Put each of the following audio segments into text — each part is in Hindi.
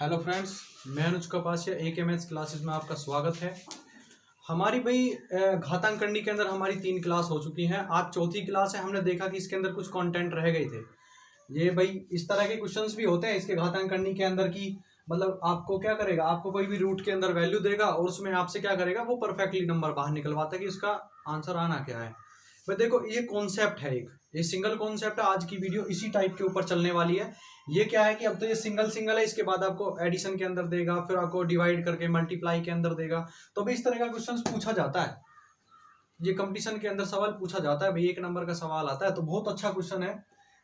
हेलो फ्रेंड्स, मैं अनुज कपासिया AKMS क्लासेस में आपका स्वागत है। हमारी भाई घातांक करनी के अंदर हमारी 3 क्लास हो चुकी हैं। आज चौथी क्लास है। हमने देखा कि इसके अंदर कुछ कंटेंट रह गए थे। ये भाई इस तरह के क्वेश्चंस भी होते हैं इसके घातांक करनी के अंदर की मतलब आपको क्या करेगा, आपको कोई भी रूट के अंदर वैल्यू देगा और उसमें आपसे क्या करेगा, वो परफेक्टली नंबर बाहर निकलवाता है कि इसका आंसर आना क्या है। भाई देखो, ये कॉन्सेप्ट है, ये सिंगल कॉन्सेप्ट है। आज की वीडियो इसी टाइप के ऊपर चलने वाली है। ये क्या है कि अब तो ये सिंगल सिंगल है, इसके बाद आपको एडिशन के अंदर देगा, फिर आपको डिवाइड करके मल्टीप्लाई के अंदर देगा। तो भाई इस तरह का क्वेश्चन पूछा जाता है, ये कंपटीशन के अंदर सवाल पूछा जाता है। भाई 1 नंबर का सवाल आता है तो बहुत अच्छा क्वेश्चन है।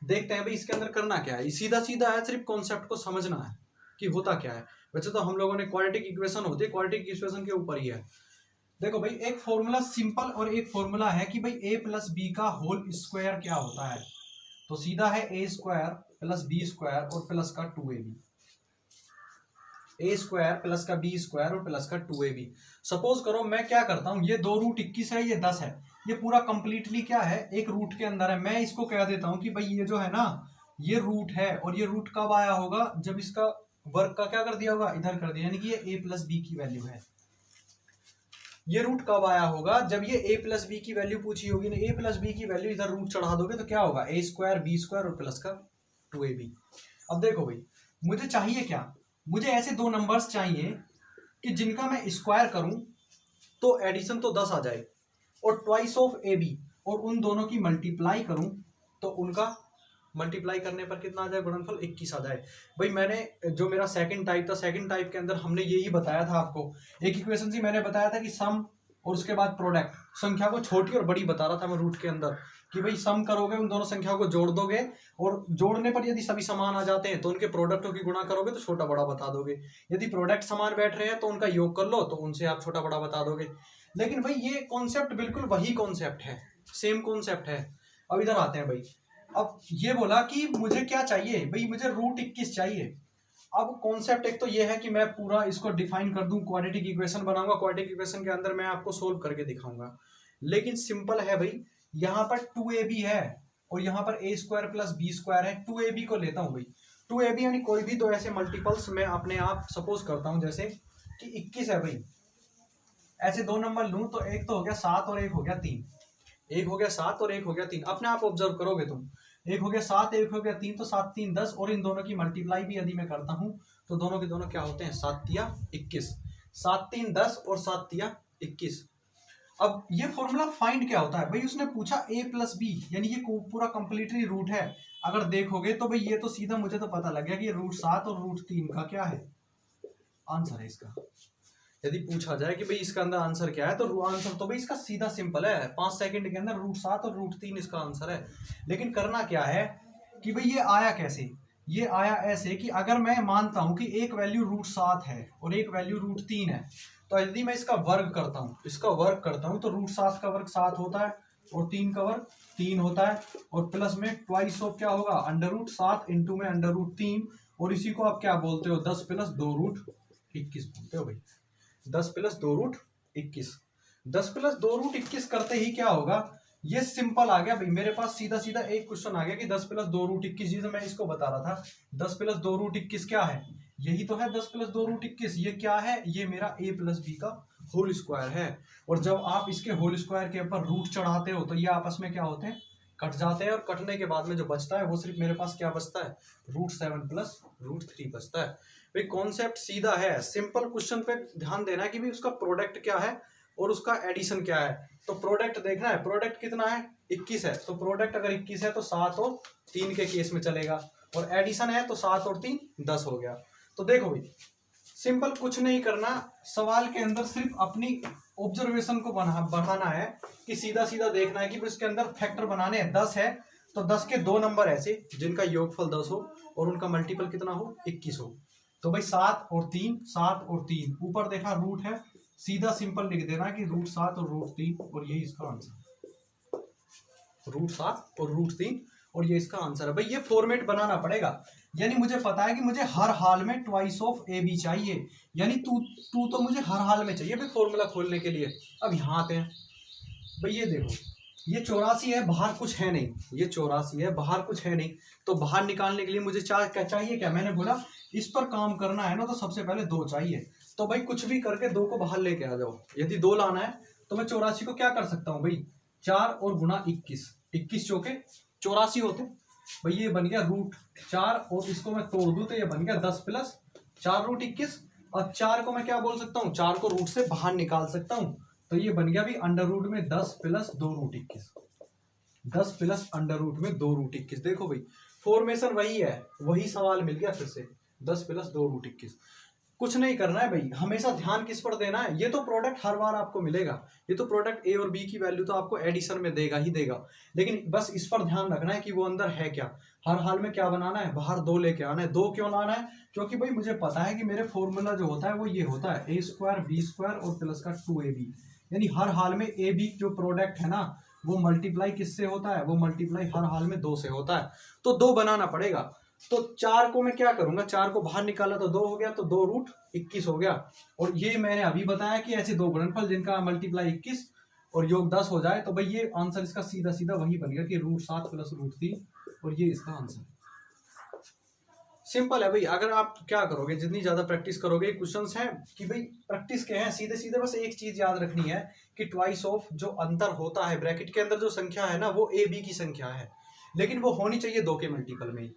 देखते हैं भाई इसके अंदर करना क्या है। सीधा सीधा है, सिर्फ कॉन्सेप्ट को समझना है कि होता क्या है। वैसे तो हम लोगों ने क्वाड्रेटिक इक्वेशन होती है, क्वाड्रेटिक इक्वेशन के ऊपर ही है। देखो भाई, एक फॉर्मूला सिंपल और एक फॉर्मूला है कि भाई a प्लस बी का होल स्क्वायर क्या होता है। तो सीधा है a square plus B square और प्लस का 2ab। a स्क्वायर प्लस का b स्क्वायर और प्लस का 2ab। सपोज करो मैं क्या करता हूं, ये 2 रूट 21 है, ये 10 है, ये पूरा कंप्लीटली क्या है, एक रूट के अंदर है। मैं इसको कह देता हूं कि भाई ये जो है ना, ये रूट है। और ये रूट कब आया होगा, जब इसका वर्ग का क्या कर दिया होगा, इधर कर दिया, यानी कि ये a प्लस बी की वैल्यू है। ये रूट कब आया होगा, जब ये a प्लस बी की वैल्यू पूछी होगी ना। a प्लस बी की वैल्यू इधर रूट चढ़ा दोगे तो क्या होगा, a स्क्वायर बी स्क्वायर और प्लस का 2ab। अब देखो भाई, मुझे चाहिए क्या, मुझे ऐसे 2 नंबर्स चाहिए कि जिनका मैं स्क्वायर करूं तो एडिशन तो 10 आ जाए, और ट्वाइस ऑफ ab, और उन दोनों की मल्टीप्लाई करूं तो उनका मल्टीप्लाई करने पर कितना आ जाए, गुणनफल 21 आ जाए। भाई मैंने जो मेरा सेकंड टाइप था, सेकंड टाइप के अंदर हमने यही बताया था आपको। एक इक्वेशन से मैंने बताया था कि सम और उसके बाद प्रोडक्ट, संख्या को छोटी और बड़ी बता रहा था मैं रूट के अंदर, कि भाई सम करोगे, उन दोनों संख्याओं को जोड़ दोगे, और जोड़ने पर यदि सभी समान आ जाते हैं तो उनके प्रोडक्टों की गुणा करोगे तो छोटा बड़ा बता दोगे। यदि प्रोडक्ट समान बैठ रहे हैं तो उनका योग कर लो, तो उनसे आप छोटा बड़ा बता दोगे। लेकिन भाई ये कॉन्सेप्ट बिल्कुल वही कॉन्सेप्ट है, सेम कॉन्सेप्ट है। अब इधर आते हैं भाई। अब ये बोला कि मुझे क्या चाहिए, भाई मुझे रूट 21 चाहिए। अब कॉन्सेप्ट एक तो ये है कि मैं पूरा इसको डिफाइन कर दूं, क्वाड्रेटिक इक्वेशन बनाऊंगा, क्वाड्रेटिक इक्वेशन के अंदर मैं आपको सोल्व करके दिखाऊंगा। लेकिन सिंपल है भाई, यहाँ पर 2ab है और यहाँ पर a square plus B square है। 2ab को लेता हूँ भाई, 2ab यानी कोई भी 2 ऐसे मल्टीपल्स मैं अपने आप सपोज करता हूँ, जैसे कि 21 है भाई, ऐसे 2 नंबर लूं तो एक तो हो गया 7 और एक हो गया 3। एक हो गया 7 और एक हो गया 3, अपने आप ऑब्जर्व करोगे तुम। एक हो गया 7, एक हो गया 3, तो 7 3 10, और इन दोनों की मल्टीप्लाई भी यदि मैं करता हूं तो दोनों के दोनों क्या होते हैं, 7 तिया 21। 7 3 10 और 7 तिया 21। अब ये फॉर्मूला फाइंड क्या होता है भाई, उसने पूछा a प्लस बी, यानी ये पूरा कंप्लीटली रूट है। अगर देखोगे तो भाई ये तो सीधा मुझे तो पता लग गया कि रूट 7 और रूट 3 का क्या है आंसर है इसका। यदि पूछा जाए कि भाई इसका अंदर आंसर क्या है, तो आंसर तो भाई इसका सीधा सिंपल है, 5 सेकंड के अंदर रूट 7 और रूट 3 इसका आंसर है। लेकिन करना क्या है कि भाई ये आया कैसे, ये आया ऐसे कि अगर मैं मानता हूं कि एक वैल्यू रूट 7 है और एक वैल्यू रूट 3 है, तो यदि मैं इसका वर्ग करता हूं, इसका वर्ग करता हूं, तो रूट 7 का वर्ग 7 होता है और 3 का वर्ग 3 होता है, और प्लस में ट्वाइस ऑफ क्या होगा, अंडर रूट 7 इंटू में अंडर रूट 3, और इसी को आप क्या बोलते हो, 10 प्लस 2 रूट 21 बोलते हो भाई। 10 प्लस 2 रूट 21, 10 प्लस 2 रूट 21 करते ही क्या होगा, ये सिंपल आ गया भाई मेरे पास। सीधा सीधा एक क्वेश्चन आ गया कि 10 प्लस 2 रूट 21, जिसे मैं इसको बता रहा था। 10 प्लस 2 रूट 21 क्या है, यही तो है 10 प्लस 2 रूट 21। ये क्या है, ये मेरा a प्लस बी का होल स्क्वायर है। और जब आप इसके होल स्क्वायर के ऊपर रूट चढ़ाते हो तो ये आपस में क्या होते हैं, कट जाते हैं, और कटने के बाद में जो बचता है वो सिर्फ मेरे पास क्या बचता है, रूट 7 प्लस रूट 3 बचता है। भाई कॉन्सेप्ट सीधा है, सिंपल क्वेश्चन पे ध्यान देना है कि भाई उसका प्रोडक्ट क्या है और उसका एडिशन क्या है। तो प्रोडक्ट देखना है, प्रोडक्ट कितना है, 21 है, तो प्रोडक्ट अगर 21 है तो 7 और 3 के केस में चलेगा, और एडिशन है तो 7 और 3 10 हो गया। तो देखो भाई, सिंपल कुछ नहीं करना, सवाल के अंदर सिर्फ अपनी ऑब्जर्वेशन को बढ़ाना है कि सीधा सीधा देखना है कि इसके अंदर फैक्टर बनाने हैं। 10 है तो 10 के 2 नंबर ऐसे जिनका योगफल 10 हो और उनका मल्टीपल कितना हो, 21 हो। तो भाई 7 और 3, 7 और 3, ऊपर देखा रूट है, सीधा सिंपल लिख देना कि रूट 7 और रूट 3, और यही इसका आंसर, रूट 7 और रूट 3, और ये इसका आंसर है। भाई ये फॉर्मेट बनाना पड़ेगा, यानी मुझे पता है कि मुझे हर हाल में ट्वाइस ऑफ ए बी चाहिए, यानी टू तो मुझे हर हाल में चाहिए भाई फॉर्मूला खोलने के लिए। अब यहाँ आते हैं भाई, ये देखो ये 84 है, बाहर कुछ है नहीं, ये 84 है, बाहर कुछ है नहीं, तो बाहर निकालने के लिए मुझे चाहिए क्या, मैंने बोला इस पर काम करना है ना तो सबसे पहले 2 चाहिए। तो भाई कुछ भी करके 2 को बाहर लेके आ जाओ। यदि 2 लाना है तो मैं 84 को क्या कर सकता हूँ भाई, 4 और गुना 21, 21 चौके 84 होते भाई, ये बन गया √4 और इसको मैं तोड़ दूं तो ये बन गया 10 प्लस 4√21। अब 4 को मैं क्या बोल सकता हूँ, 4 को रूट से बाहर निकाल सकता हूँ, तो ये बन गया भी √2 में 10 प्लस 2√21, 10 प्लस √2 में 2√21। देखो भाई फॉर्मेशन वही है, वही सवाल मिल गया फिर से, 10 प्लस 2√21। कुछ नहीं करना है भाई, हमेशा ध्यान किस पर देना है, ये तो प्रोडक्ट हर बार आपको मिलेगा, ये तो प्रोडक्ट ए और बी की वैल्यू तो आपको एडिशन में देगा ही देगा, लेकिन बस इस पर ध्यान रखना है कि वो अंदर है क्या। हर हाल में क्या बनाना है, बाहर 2 लेके आना है। 2 क्यों लाना है, क्योंकि भाई मुझे पता है कि मेरे फॉर्मूला जो होता है वो ये होता है a² b² और प्लस का 2ab, यानी हर हाल में ए बी जो प्रोडक्ट है ना वो मल्टीप्लाई किससे होता है, वो मल्टीप्लाई हर हाल में 2 से होता है, तो 2 बनाना पड़ेगा। तो 4 को मैं क्या करूंगा, 4 को बाहर निकाला तो 2 हो गया, तो 2√21 हो गया। और ये मैंने अभी बताया कि ऐसे 2 गुणनफल जिनका मल्टीप्लाई 21 और योग 10 हो जाए, तो भाई ये आंसर इसका सीधा सीधा वही बन गया कि √7 प्लस √3, और ये इसका आंसर। सिंपल है भाई, अगर आप क्या करोगे, जितनी ज्यादा प्रैक्टिस करोगे, क्वेश्चंस हैं कि भाई प्रैक्टिस के हैं सीधे सीधे, बस एक चीज याद रखनी है कि ट्वाइस ऑफ जो अंतर होता है ब्रैकेट के अंदर जो संख्या है ना वो ए बी की संख्या है, लेकिन वो होनी चाहिए 2 के मल्टीपल में ही।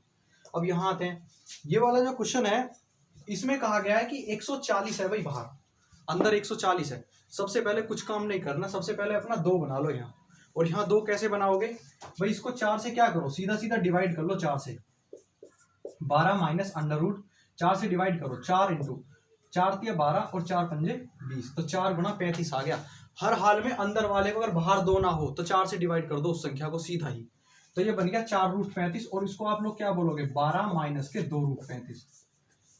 अब यहाँ आते हैं, ये वाला जो क्वेश्चन है इसमें कहा गया है कि 140 है भाई, बाहर अंदर 140 है। सबसे पहले कुछ काम नहीं करना, सबसे पहले अपना 2 बना लो यहाँ, और यहाँ 2 कैसे बनाओगे भाई, इसको 4 से क्या करो, सीधा सीधा डिवाइड कर लो, 4 से 12 माइनस √4 से डिवाइड करो, 4 इंटू 4 × 12 और 4 × 5 20, तो 4 × 35 आ गया। हर हाल में अंदर वाले को अगर बाहर 2 ना हो तो 4 से डिवाइड कर दो उस संख्या को सीधा ही, तो ये बन गया 4√35, और इसको आप लोग क्या बोलोगे, 12 माइनस के 2√35।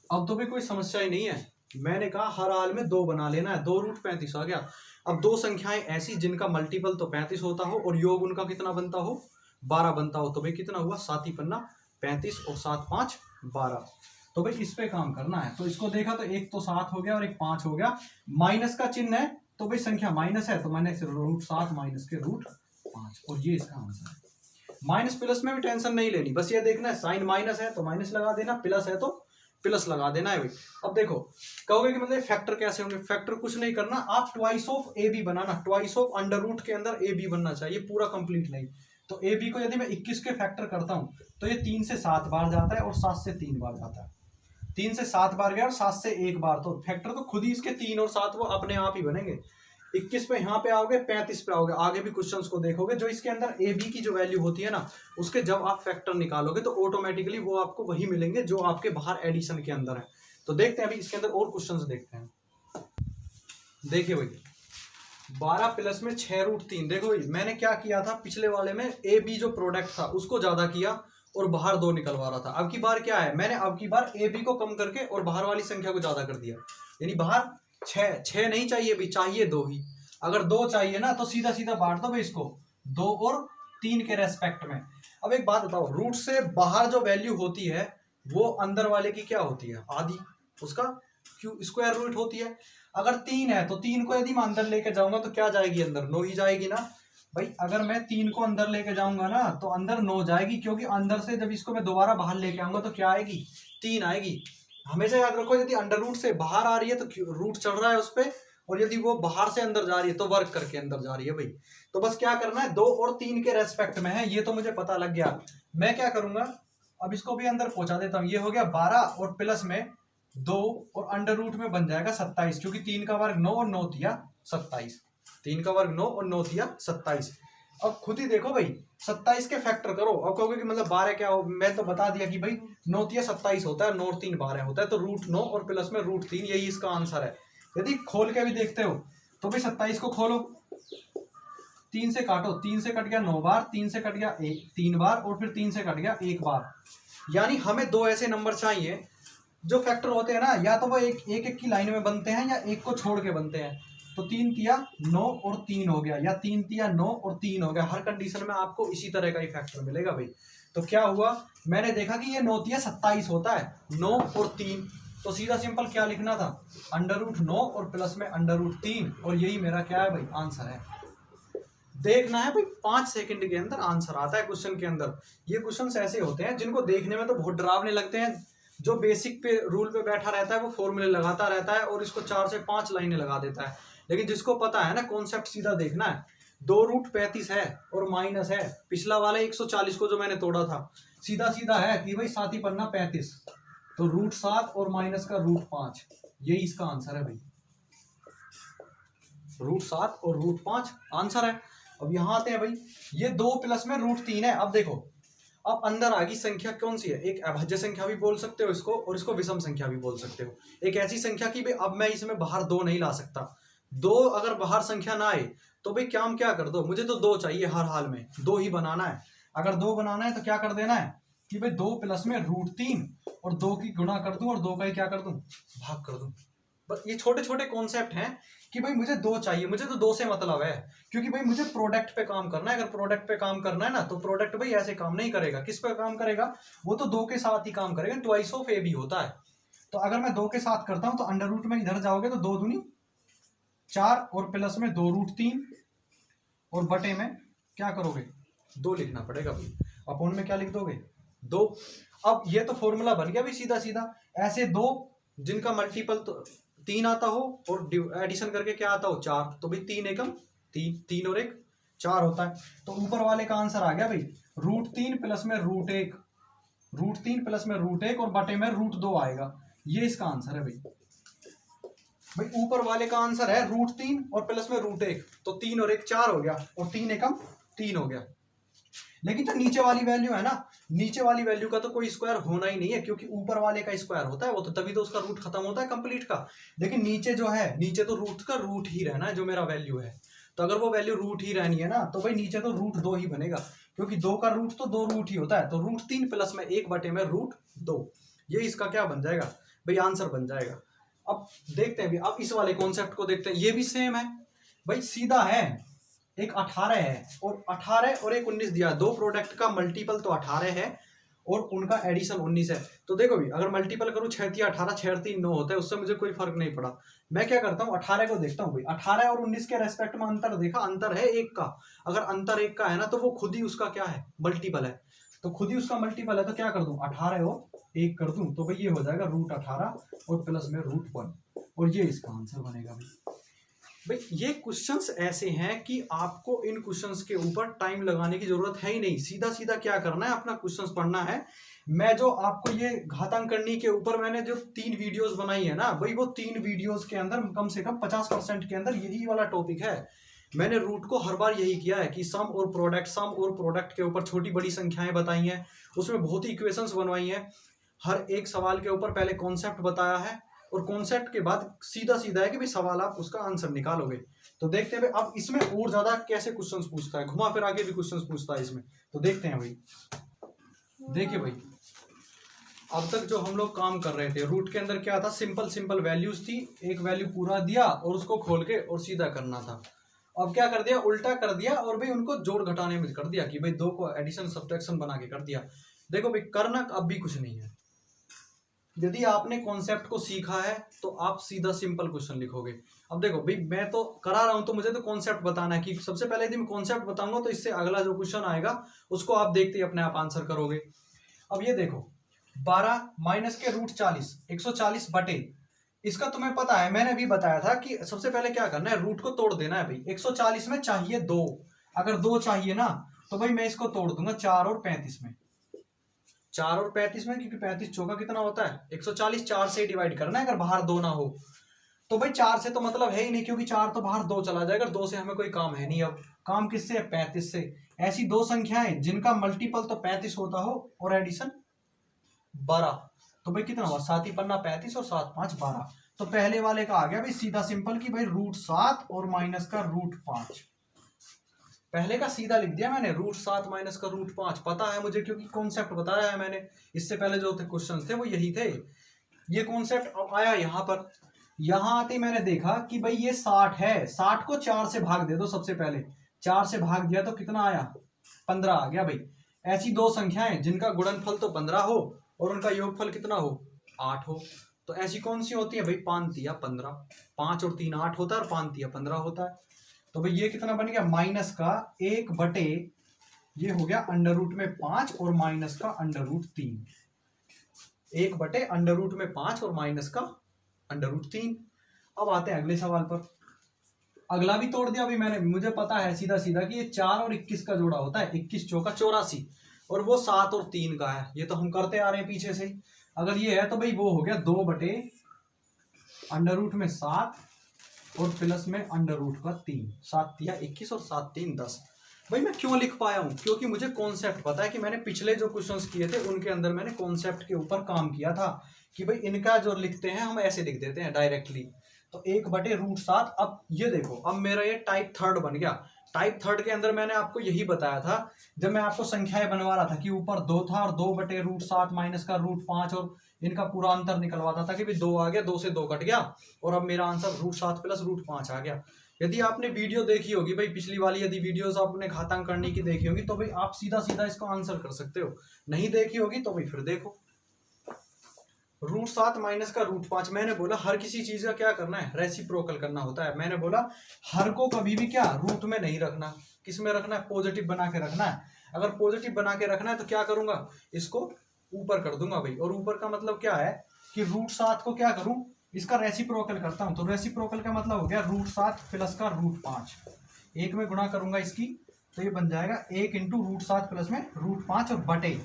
अब तो भी कोई समस्या ही नहीं है, मैंने कहा हर हाल में 2 बना लेना है, 2√35 आ गया। अब 2 संख्याएं ऐसी जिनका मल्टीपल तो 35 होता हो और योग उनका कितना बनता हो, 12 बनता हो, तो भाई कितना हुआ, 7 × 5 = 35 और 7 × 5 = 12। तो भाई इस पे काम करना है, तो इसको देखा तो एक तो 7 हो गया और एक 5 हो गया, माइनस का चिन्ह है तो भाई संख्या माइनस है, तो मैंने √7 माइनस के √5, और ये इसका आंसर है। माइनस प्लस में भी टेंशन नहीं लेनी, बस ये देखना है साइन माइनस है तो माइनस लगा देना, प्लस है तो प्लस लगा देना है भाई। अब देखो कहोगे कि मतलब फैक्टर कैसे होंगे, फैक्टर कुछ नहीं करना, आप ट्वाइस ऑफ ए बी बनाना, ट्वाइस ऑफ अंडर रूट के अंदर ए बी बनना चाहिए, पूरा कंप्लीट नहीं। तो ए बी को यदि मैं 21 के फैक्टर करता हूं तो ये 3 से 7 बार जाता है और 7 से 3 बार जाता है, 3 से 7 बार गया और 7 से 1 बार, तो फैक्टर तो खुद ही इसके 3 और 7 वो अपने आप ही बनेंगे। 21 पे यहाँ पे आओगे, 35 पे आओगे, आगे भी क्वेश्चंस को देखोगे, जो इसके अंदर ए बी की जो वैल्यू होती है ना उसके जब आप फैक्टर निकालोगे तो ऑटोमेटिकली वो आपको वही मिलेंगे जो आपके बाहर एडिशन के अंदर है। तो देखते हैं अभी इसके अंदर और क्वेश्चंस देखते हैं। देखिए भाई 12 प्लस में 6√3, देखो भाई मैंने क्या किया था पिछले वाले में, ए बी जो प्रोडक्ट था उसको ज्यादा किया और बाहर 2 निकलवा रहा था। अब की बार क्या है, मैंने अब की बार ए बी को कम करके और बाहर वाली संख्या को ज्यादा कर दिया, यानी बाहर 6 नहीं चाहिए भी, चाहिए 2 ही। अगर 2 चाहिए ना तो सीधा सीधा बांट दो भाई इसको 2 और 3 के रेस्पेक्ट में। अब एक बात बताओ, रूट से बाहर जो वैल्यू होती है वो अंदर वाले की क्या होती है, आधी, उसका स्क्वायर रूट होती है। अगर 3 है तो 3 को यदि मैं अंदर लेके जाऊंगा तो क्या जाएगी अंदर, 9 ही जाएगी ना भाई। अगर मैं 3 को अंदर लेके जाऊंगा ना तो अंदर 9 जाएगी, क्योंकि अंदर से जब इसको मैं दोबारा बाहर लेके आऊंगा तो क्या आएगी, 3 आएगी। हमेशा याद रखो यदि अंडर रूट से बाहर आ रही है तो रूट चढ़ रहा है उस पर, और यदि वो बाहर से अंदर जा रही है तो वर्क करके अंदर जा रही है भाई। तो बस क्या करना है, 2 और 3 के रेस्पेक्ट में है, ये तो मुझे पता लग गया। मैं क्या करूंगा, अब इसको भी अंदर पहुंचा देता हूं, ये हो गया 12 और प्लस में 2 और अंडर रूट में बन जाएगा 27, क्योंकि 3 का वर्ग 9 और 9 तिया 27, 3 का वर्ग 9 और 9 तिया 27। अब खुद ही देखो भाई 27 के फैक्टर करो। अब कहोगे कि मतलब 12 क्या हो, मैं तो बता दिया कि भाई 9 तिया 27 होता है, 9 और 3 12 होता है, तो √9 और प्लस में √3, यही इसका आंसर है। यदि खोल के भी देखते हो तो भाई 27 को खोलो, 3 से काटो, 3 से कट गया 9 बार, 3 से कट गया 3 बार, और फिर 3 से कट गया 1 बार। यानी हमें 2 ऐसे नंबर चाहिए जो फैक्टर होते हैं ना, या तो वो एक की लाइन में बनते हैं या एक को छोड़ के बनते हैं। तो 3 तिया 9 और 3 हो गया, या 3 तिया 9 और 3 हो गया। हर कंडीशन में आपको इसी तरह का ही फैक्टर मिलेगा भाई। तो क्या हुआ, मैंने देखा कि ये 9 तिया 27 होता है, 9 और 3, तो सीधा सिंपल क्या लिखना था, अंडर रूट 9 और प्लस में अंडर रूट 3, और यही मेरा क्या है भाई आंसर है। देखना है भाई, 5 सेकंड के अंदर आंसर आता है क्वेश्चन के अंदर। ये क्वेश्चंस ऐसे होते हैं जिनको देखने में तो बहुत डरावने लगते हैं। जो बेसिक पे रूल पे बैठा रहता है वो फॉर्मूले लगाता रहता है और इसको 4 से 5 लाइनें लगा देता है। लेकिन जिसको पता है ना कॉन्सेप्ट सीधा देखना है, 2√35 है और माइनस है पिछला वाला 140 को जो मैंने तोड़ा था, सीधा सीधा है कि भाई 7 ही पन्ना 35, तो √7 और माइनस का √5, यही इसका आंसर है भाई। √7 और √5 आंसर है। अब यहां आते हैं भाई, ये 2 प्लस में √3 है। अब देखो, अब अंदर आ गई संख्या कौन सी है, एक अभाज्य संख्या भी बोल सकते हो इसको, और इसको विषम संख्या भी बोल सकते हो। एक ऐसी संख्या की भाई अब मैं इसमें बाहर 2 नहीं ला सकता। 2 अगर बाहर संख्या ना आए तो भाई क्या कर दो, मुझे तो 2 चाहिए हर हाल में, 2 ही बनाना है। अगर 2 बनाना है तो क्या कर देना है कि भाई 2 प्लस में √3 और 2 की गुणा कर दूं और 2 का ही क्या कर दूं, भाग कर दूं। बस ये छोटे छोटे कॉन्सेप्ट हैं कि भाई मुझे 2 चाहिए, मुझे तो 2 से मतलब है, क्योंकि भाई मुझे प्रोडक्ट पे काम करना है। अगर प्रोडक्ट पे काम करना है ना तो प्रोडक्ट भाई ऐसे काम नहीं करेगा। किस पे काम करेगा, वो तो 2 के साथ ही काम करेगा, ट्वाइस ऑफ ए भी होता है। तो अगर मैं 2 के साथ करता हूं तो अंडर रूट में इधर जाओगे तो 2 दूनी 4 और प्लस में 2√3 और बटे में क्या करोगे, 2 लिखना पड़ेगा भाई। अपॉन में क्या लिख दोगे, 2। अब ये तो फॉर्मूला बन गया भाई सीधा सीधा। ऐसे 2 जिनका मल्टीपल तो 3 आता हो और एडिशन करके क्या आता हो, 4, तो भाई 3 एकम 3, 3 और 1 4 होता है। तो ऊपर वाले का आंसर आ गया भाई √3 प्लस में √1, √3 प्लस में √1 और बटे में √2 आएगा। ये इसका आंसर है भाई। भाई ऊपर वाले का आंसर है √3 और प्लस में √1, तो 3 और 1 4 हो गया और 3 एकम 3 हो गया। लेकिन जो नीचे वाली वैल्यू है ना, नीचे वाली वैल्यू का तो कोई स्क्वायर होना ही नहीं है, क्योंकि ऊपर वाले का स्क्वायर होता है वो तो तभी तो उसका रूट खत्म होता है कंप्लीट का। लेकिन नीचे जो है, नीचे तो रूट का रूट ही रहना है जो मेरा वैल्यू है। तो अगर वो वैल्यू रूट ही रहनी है ना तो भाई नीचे तो √2 ही बनेगा, क्योंकि 2 का रूट तो 2 रूट ही होता है। तो √3 प्लस में 1 बटे में √2, ये इसका क्या बन जाएगा भाई, आंसर बन जाएगा। अब देखते हैं, अब इस वाले कॉन्सेप्ट को देखते हैं। ये भी सेम है भाई, सीधा है। एक 18 है और 18 और एक 19 दिया, 2 प्रोडक्ट का मल्टीपल तो 18 है और उनका एडिशन 19 है। तो देखो भी, अगर मल्टीपल करूं 6 × 18 6 × 3 9 होता है, उससे मुझे कोई फर्क नहीं पड़ा। मैं क्या करता हूं, 18 को देखता हूं भाई, 18 और 19 के रेस्पेक्ट में अंतर देखा, अंतर है 1 का। अगर अंतर 1 का है ना तो वो खुद ही उसका क्या है, मल्टीपल है। तो खुद ही उसका मल्टीपल है, तो क्या कर दूं, 18 और 1 कर दूं, तो भाई ये हो जाएगा √18 और प्लस में √1, और ये इसका आंसर बनेगा भाई। भाई ये क्वेश्चंस ऐसे हैं कि आपको इन क्वेश्चंस के ऊपर टाइम लगाने की जरूरत है ही नहीं। सीधा सीधा क्या करना है, अपना क्वेश्चंस पढ़ना है। मैं जो आपको ये घातांकनी के ऊपर मैंने जो 3 वीडियोस बनाई है ना भाई, वो 3 वीडियोस के अंदर कम से कम 50% के अंदर यही वाला टॉपिक है। मैंने रूट को हर बार यही किया है कि सम और प्रोडक्ट के ऊपर छोटी बड़ी संख्याएं बताई हैं, उसमें बहुत ही इक्वेशंस बनवाई हैं। हर एक सवाल के ऊपर पहले कॉन्सेप्ट बताया है और कॉन्सेप्ट के बाद सीधा सीधा है कि भाई सवाल आप उसका आंसर निकालोगे। तो देखते हैं भाई अब इसमें और ज्यादा कैसे क्वेश्चंस पूछता है, घुमा फिरा के भी क्वेश्चंस पूछता है इसमें। तो देखते हैं भाई। देखिए भाई, अब तक जो हम लोग काम कर रहे थे, रूट के अंदर क्या था, सिंपल वैल्यूज थी, एक वैल्यू पूरा दिया और उसको खोल के और सीधा करना था। अब क्या कर दिया, उल्टा कर दिया और भाई उनको जोड़ घटाने में कर दिया कि भाई 2 को एडिशन सब्ट्रैक्शन बना के कर दिया। देखो भाई, करना अब भी कुछ नहीं है। यदि आपने कॉन्सेप्ट को सीखा है तो आप सीधा सिंपल क्वेश्चन लिखोगे। अब देखो भाई, मैं तो करा रहा हूं तो मुझे तो कॉन्सेप्ट बताना है कि सबसे पहले यदि मैं कॉन्सेप्ट बताऊंगा तो इससे अगला जो क्वेश्चन आएगा उसको आप देखते ही अपने आप आंसर करोगे। अब ये देखो, 12 माइनस के √40, 140 बटे, इसका तुम्हें पता है, मैंने भी बताया था कि सबसे पहले क्या करना है, रूट को तोड़ देना है भाई। 140 में चाहिए 2, अगर 2 चाहिए ना तो भाई मैं इसको तोड़ दूंगा 4 और 35 में, 4 और 35 में, क्योंकि 35 चौका कितना होता है 140, 4 से डिवाइड करना है अगर बाहर 2 ना हो। तो भाई 4 से तो मतलब है ही नहीं, क्योंकि 4 तो बाहर 2 चला जाएगा, 2 से हमें कोई काम है नहीं। अब काम किससे है, 35 से। ऐसी 2 संख्याएं जिनका मल्टीपल तो 35 होता हो और एडिशन 12, तो भाई कितना हुआ, 7 ही पन्ना 35 और 7 5 12। तो पहले वाले का आ गया भाई सीधा सिंपल कि भाई √7 और माइनस का √5। पहले का सीधा लिख दिया मैंने, √7 माइनस का √5, पता है मुझे क्योंकि कॉन्सेप्ट बताया है मैंने। इससे पहले जो थे क्वेश्चन थे वो यही थे। ये कॉन्सेप्ट आया यहाँ पर, यहाँ आते मैंने देखा कि भाई ये 60 है, 60 को 4 से भाग दे दो। सबसे पहले 4 से भाग दिया तो कितना आया, 15 आ गया भाई। ऐसी 2 संख्याएं जिनका गुणनफल तो 15 हो और उनका योगफल कितना हो, 8 हो, तो ऐसी कौन सी होती है भाई, 5 तिया 15, 5 और 3 8 होता है और 5 तिया 15 होता है। तो भाई ये कितना बन गया, माइनस का 1/, ये हो गया अंडर रूट में 5 और माइनस का अंडर रूट 3, 1/, अंडर रूट में 5 और माइनस का अंडर रूट 3। अब आते हैं अगले सवाल पर। अगला भी तोड़ दिया अभी मैंने, मुझे पता है सीधा सीधा कि ये 4 और 21 का जोड़ा होता है, 21 चौका 84, और वो 7 और 3 का है, ये तो हम करते आ रहे हैं पीछे से। अगर ये है तो भाई वो हो गया 2/, अंडर रूट में 7 और प्लस में अंडर रूट का 3, 7 या 21 और 7 3 10। भाई मैं क्यों लिख पाया हूं, क्योंकि मुझे कॉन्सेप्ट पता है कि मैंने पिछले जो क्वेश्चंस किए थे उनके अंदर मैंने कॉन्सेप्ट के ऊपर काम किया था कि भाई इनका जो लिखते हैं हम ऐसे लिख देते हैं डायरेक्टली। तो 1/√7। अब ये देखो, अब मेरा ये टाइप थर्ड बन गया। टाइप थर्ड के अंदर मैंने आपको यही बताया था जब मैं आपको संख्याएं बनवा रहा था कि ऊपर 2 था और 2/√7 माइनस का √5 और इनका पूरा अंतर निकलवाता था कि भाई 2 आ गया, 2 से 2 कट गया और अब मेरा आंसर √7 प्लस √5 आ गया। यदि आपने वीडियो देखी होगी भाई पिछली वाली, यदि वीडियोस आपने घातांक करने की देखी होगी तो भाई आप सीधा सीधा इसको आंसर कर सकते हो। नहीं देखी होगी तो भाई फिर देखो। √7 माइनस का √5, मैंने बोला हर किसी चीज का क्या करना है, रेसिप्रोकल करना होता है। मैंने बोला हर को कभी भी क्या रूट में नहीं रखना, किस में रखना है, पॉजिटिव बना के रखना है। अगर पॉजिटिव बना के रखना है तो क्या करूंगा, इसको ऊपर कर दूंगा भाई। और ऊपर का मतलब क्या है कि √7 को क्या करूं, इसका रेसिप्रोकल करता हूं। तो रेसिप्रोकल का मतलब हो गया √7 प्लस का √5, एक में गुणा करूंगा इसकी, तो ये बन जाएगा 1 इंटू √7 प्लस में √5 और बटे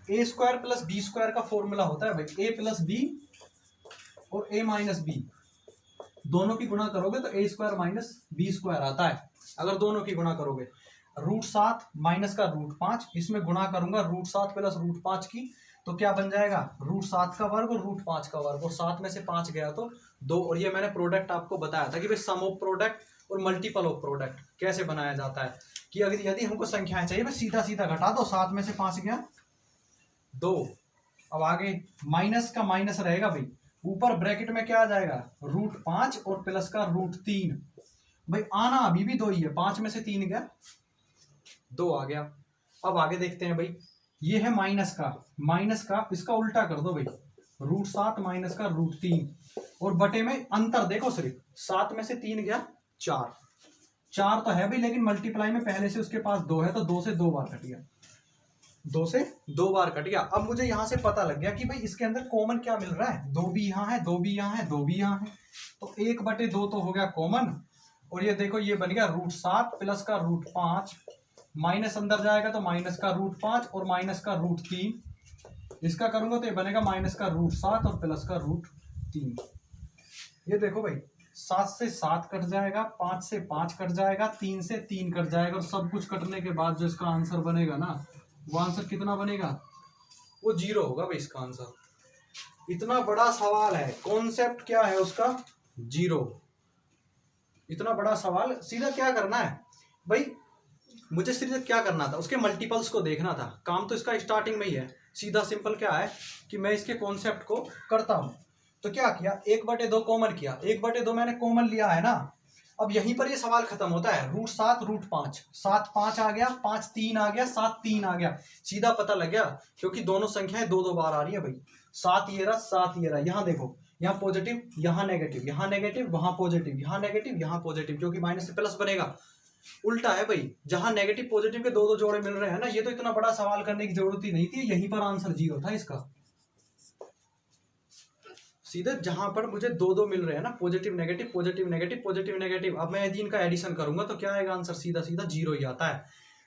a² प्लस b² का फॉर्मूला होता है भाई, a प्लस बी और a माइनस बी, दोनों की गुणा करोगे तो a² माइनस b² आता है। अगर दोनों की गुणा करोगे, √7 माइनस का √5, इसमें गुणा करूंगा √7 प्लस √5 की, तो क्या बन जाएगा √7 का वर्ग और √5 का वर्ग, और 7 में से 5 गया तो 2। और ये मैंने प्रोडक्ट आपको बताया था कि भाई सम ऑफ प्रोडक्ट और मल्टीपल ऑफ प्रोडक्ट कैसे बनाया जाता है, कि अगर यदि हमको संख्याएं चाहिए भाई सीधा सीधा घटा दो, 7 में से 5 गया 2। अब आगे माइनस का माइनस रहेगा भाई, ऊपर ब्रैकेट में क्या आ जाएगा √5 और प्लस का √3। भाई आना अभी भी 2 ही है, 5 में से 3 गया 2 आ गया। अब आगे देखते हैं भाई, ये है माइनस का इसका उल्टा कर दो भाई, √7 माइनस का √3 और बटे में अंतर देखो, सिर्फ 7 में से 3 गया 4 तो है भाई, लेकिन मल्टीप्लाई में पहले से उसके पास 2 है तो 2 से 2 बार कट गया, 2 से 2 बार कट गया। अब मुझे यहां से पता लग गया कि भाई इसके अंदर कॉमन क्या मिल रहा है, 2 भी यहाँ है, 2 भी यहाँ है, 2 भी यहाँ है, तो 1/2 तो हो गया कॉमन। और ये देखो ये बन गया √7 प्लस का √5, माइनस अंदर जाएगा तो माइनस का √5 और माइनस का √3, इसका करूंगा तो ये बनेगा माइनस का √7 और प्लस का √3। ये देखो भाई 7 से 7 कट जाएगा, 5 से 5 कट जाएगा, 3 से 3 कट जाएगा, और सब कुछ कटने के बाद जो इसका आंसर बनेगा ना, वो आंसर कितना बनेगा, वो 0 होगा भाई इसका आंसर। इतना बड़ा सवाल है, कॉन्सेप्ट क्या है उसका 0। इतना बड़ा सवाल, सीधा क्या करना है भाई, मुझे सीधा क्या करना था, उसके मल्टीपल्स को देखना था। काम तो इसका स्टार्टिंग में ही है, सीधा सिंपल क्या है कि मैं इसके कॉन्सेप्ट को करता हूं। तो क्या किया, 1/2 कॉमन किया, 1/2 मैंने कॉमन लिया है ना। अब यहीं पर ये सवाल खत्म होता है, √7 √5, 7 5 आ गया, 5 3 आ गया, 7 3 आ गया, सीधा पता लग गया क्योंकि दोनों संख्याएं 2 बार आ रही है भाई। 7 ये रहा, 7 ये रहा, यहाँ देखो, यहाँ पॉजिटिव, यहाँ नेगेटिव, यहाँ नेगेटिव, वहां पॉजिटिव, यहाँ नेगेटिव, यहाँ पॉजिटिव, क्योंकि माइनस से प्लस बनेगा। उल्टा है भाई, जहां नेगेटिव पॉजिटिव के 2 जोड़े मिल रहे हैं ना, ये तो इतना बड़ा सवाल करने की जरूरत ही नहीं थी, यहीं पर आंसर 0 था इसका। सीधे जहां पर मुझे 2 मिल रहे हैं ना, positive negative positive negative positive negative, अब मैं यदि इनका एडिशन करूंगा तो क्या आएगा आंसर, सीधा सीधा 0 ही आता है।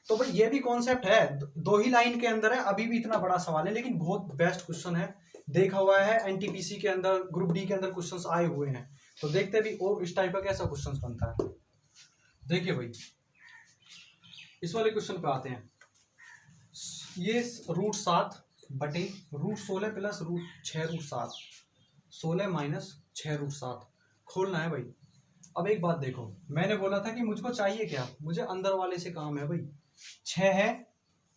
तो भाई ये भी कॉन्सेप्ट है, 2 ही लाइन के अंदर है, अभी भी इतना बड़ा सवाल है, लेकिन बहुत बेस्ट क्वेश्चन है, देखा हुआ है एनटीपीसी के अंदर, ग्रुप डी के अंदर क्वेश्चंस आए हुए हैं। तो देखते भी और इस टाइप का कैसा क्वेश्चन बनता है। देखिए भाई इस वाले क्वेश्चन पे आते हैं, ये √7 बटे √16 प्लस √6√7, 16 माइनस 6√7 खोलना है भाई। अब एक बात देखो, मैंने बोला था कि मुझको चाहिए क्या, मुझे अंदर वाले से काम है भाई। 6 है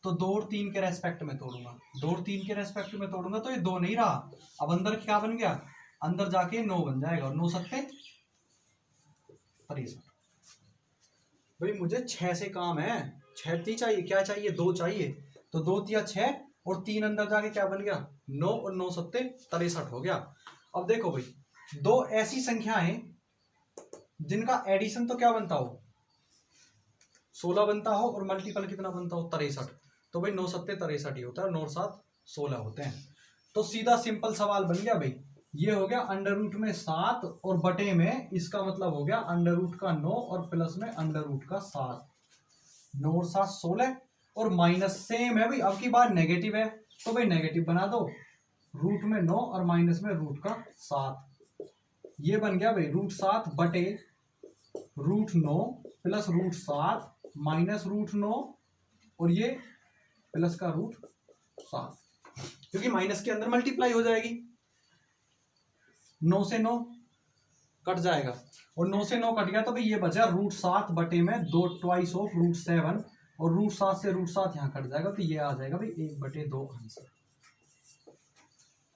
तो 2 और 3 के रेस्पेक्ट में तोड़ूंगा, 2 और 3 के रेस्पेक्ट में तोड़ूंगा तो ये 2 नहीं रहा, अब अंदर क्या बन गया, अंदर जाके 9 बन जाएगा, और 9 सकते 63। भाई मुझे 6 से काम है, 6 नहीं चाहिए, क्या चाहिए 2 चाहिए, तो 2 तिया 6 और 3 अंदर जाके क्या बन गया 9, और 9 सत्ते 63 हो गया। अब देखो भाई 2 ऐसी संख्याएं जिनका एडिशन तो क्या बनता हो 16 बनता हो और मल्टीपल कितना बनता हो 63, तो भाई 9 सत्ते 63 ही होता है, 9 7 16 होते हैं। तो सीधा सिंपल सवाल बन गया भाई, ये हो गया अंडर रूट में 7 और बटे में इसका मतलब हो गया अंडर रूट का 9 और प्लस में अंडर रूट का 7, 9 और 7 16 और माइनस सेम है भाई, अब की बार नेगेटिव है तो भाई नेगेटिव बना दो, रूट में 9 और माइनस में रूट का 7, ये बन गया भाई रूट 7 बटे root 9 plus root 7 minus root 9 और ये प्लस का रूट 7, क्योंकि माइनस के अंदर मल्टीप्लाई हो जाएगी, 9 से 9 कट जाएगा और 9 से 9 कट गया तो भाई ये बचा रूट 7 बटे में 2 ट्वाइस ऑफ रूट 7 और रूट 7 से रूट 7 यहाँ कट जाएगा तो ये आ जाएगा भाई 1/2 आंसर।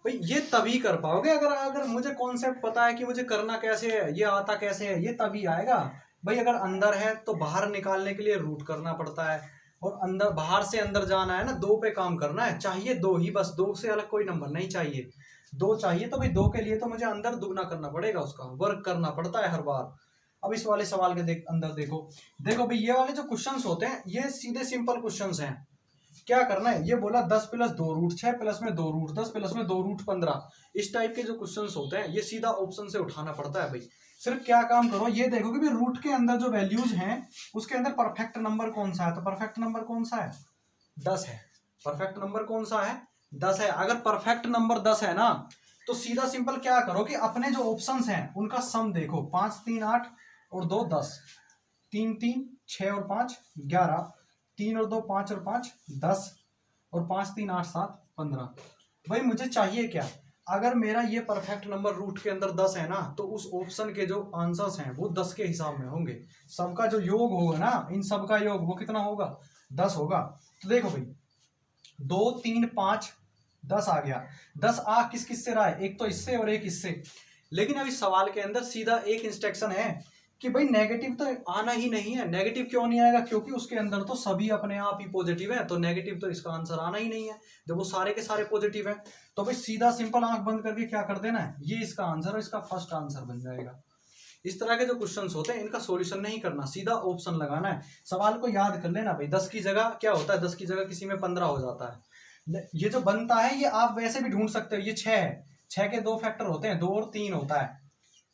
भाई ये तभी कर पाओगे अगर मुझे कॉन्सेप्ट पता है कि मुझे करना कैसे है, ये आता कैसे है, ये तभी आएगा भाई। अगर अंदर है तो बाहर निकालने के लिए रूट करना पड़ता है और अंदर बाहर से अंदर जाना है ना, 2 पे काम करना है, चाहिए 2 ही बस, 2 से अलग कोई नंबर नहीं चाहिए, 2 चाहिए तो भाई 2 के लिए तो मुझे अंदर दुगना करना पड़ेगा, उसका वर्क करना पड़ता है हर बार। अब इस वाले सवाल के अंदर देखो भाई ये वाले जो क्वेश्चंस होते हैं ये सीधे सिंपल क्वेश्चंस हैं। क्या करना है, ये बोला 10 + 2 रूट 6 प्लस में 2 रूट 10 प्लस में 2 रूट 15, इस टाइप के जो क्वेश्चंस होते हैं ये सीधा ऑप्शन से उठाना पड़ता है भाई। सिर्फ क्या काम करो, ये देखो कि भाई रूट के अंदर जो वैल्यूज हैं उसके अंदर परफेक्ट नंबर कौन सा है, तो परफेक्ट नंबर कौन सा है 10 है, परफेक्ट नंबर कौन सा है 10 है। अगर परफेक्ट नंबर 10 है ना तो सीधा सिंपल क्या करो कि अपने जो ऑप्शंस हैं उनका सम देखो, 5 3 8 और 2 10, 3 3 6 और 5 11, 3 और 2 5 और 5 10 और 5 3 8 7 15। भाई मुझे चाहिए क्या, अगर मेरा ये परफेक्ट नंबर रूट के अंदर 10 है ना तो उस ऑप्शन के जो आंसर्स हैं वो 10 के हिसाब में होंगे, सबका जो योग होगा ना इन सब का योग वो कितना होगा 10 होगा। तो देखो भाई 2 3 5 10 आ गया, 10 आ किस किस से रहा है, एक तो इससे और एक इससे, लेकिन अभी सवाल के अंदर सीधा एक इंस्ट्रक्शन है कि भाई नेगेटिव तो आना ही नहीं है। नेगेटिव क्यों नहीं आएगा, क्योंकि उसके अंदर तो सभी अपने आप ही पॉजिटिव है, तो नेगेटिव तो इसका आंसर आना ही नहीं है जब वो सारे के सारे पॉजिटिव है। तो भाई सीधा सिंपल आंख बंद करके क्या कर देना है, ये इसका आंसर और इसका फर्स्ट आंसर बन जाएगा। इस तरह के जो क्वेश्चंस होते हैं इनका सॉल्यूशन नहीं करना, सीधा ऑप्शन लगाना है। सवाल को याद कर लेना भाई, 10 की जगह क्या होता है, 10 की जगह किसी में 15 हो जाता है। ये जो बनता है ये आप वैसे भी ढूंढ सकते हो, ये 6 है, 6 के 2 फैक्टर होते हैं, 2 और 3 होता है।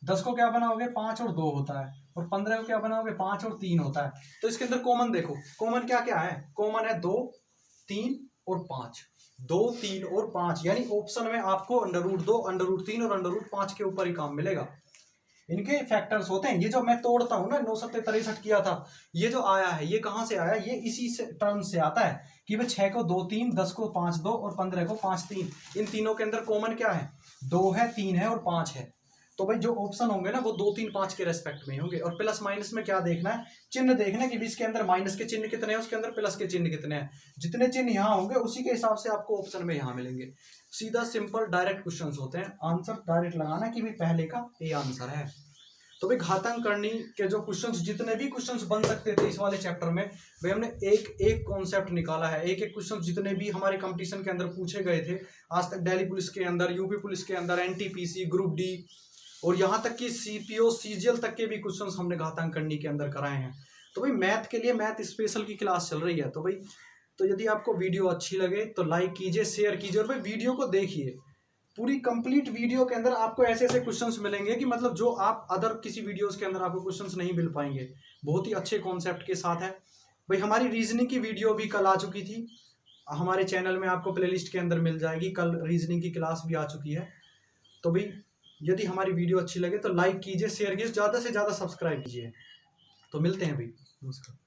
10 को क्या बनाओगे 5 और 2 होता है, और 15 को क्या बनाओगे 5 और 3 होता है। तो इसके अंदर कॉमन देखो, कॉमन क्या क्या है, कॉमन है 2 3 और 5, 2 3 और 5, यानी ऑप्शन में आपको √2 √3 और √5 के ऊपर ही काम मिलेगा। इनके फैक्टर्स होते हैं, ये जो मैं तोड़ता हूं ना 9 7 63 किया था, ये जो आया है ये कहां से आया, ये इसी से टर्म से आता है कि भाई 6 को 2 3, 10 को 5 2 और 15 को 5 3, इन तीनों के अंदर कॉमन क्या है 2 है 3 है और 5 है। तो भाई जो ऑप्शन होंगे ना वो 2 3 5 के रेस्पेक्ट में होंगे। और प्लस माइनस में क्या देखना है, चिन्ह देखना है कि इसके अंदर माइनस के चिन्ह कितने हैं, उसके अंदर प्लस के चिन्ह कितने हैं, जितने चिन्ह यहाँ होंगे उसी के हिसाब से आपको ऑप्शन में यहाँ मिलेंगे। सीधा सिंपल डायरेक्ट क्वेश्चंस होते हैं, आंसर डायरेक्ट लगाना कि भाई पहले का ए आंसर है। तो भाई घातांकरणी के जो क्वेश्चंस जितने भी क्वेश्चंस बन सकते थे इस वाले चैप्टर में, भाई हमने एक एक कॉन्सेप्ट निकाला है, एक एक क्वेश्चन जितने भी हमारे कंपटीशन के अंदर पूछे गए थे आज तक, दिल्ली पुलिस के अंदर, यूपी पुलिस के अंदर, एनटीपीसी, ग्रुप डी और यहाँ तक कि सीपीओ सीजीएल तक के भी क्वेश्चंस हमने घातांकरणी के अंदर कराए हैं। तो भाई मैथ के लिए मैथ स्पेशल की क्लास चल रही है। तो भाई तो यदि आपको वीडियो अच्छी लगे तो लाइक कीजिए, शेयर कीजिए और भाई वीडियो को देखिए, पूरी कंप्लीट वीडियो के अंदर आपको ऐसे ऐसे क्वेश्चंस मिलेंगे कि मतलब जो आप अदर किसी वीडियोस के अंदर आपको क्वेश्चंस नहीं मिल पाएंगे, बहुत ही अच्छे कॉन्सेप्ट के साथ है। भाई हमारी रीजनिंग की वीडियो भी कल आ चुकी थी, हमारे चैनल में आपको प्लेलिस्ट के अंदर मिल जाएगी, कल रीजनिंग की क्लास भी आ चुकी है। तो भाई यदि हमारी वीडियो अच्छी लगे तो लाइक कीजिए, शेयर कीजिए, ज़्यादा से ज़्यादा सब्सक्राइब कीजिए। तो मिलते हैं भाई, नमस्कार।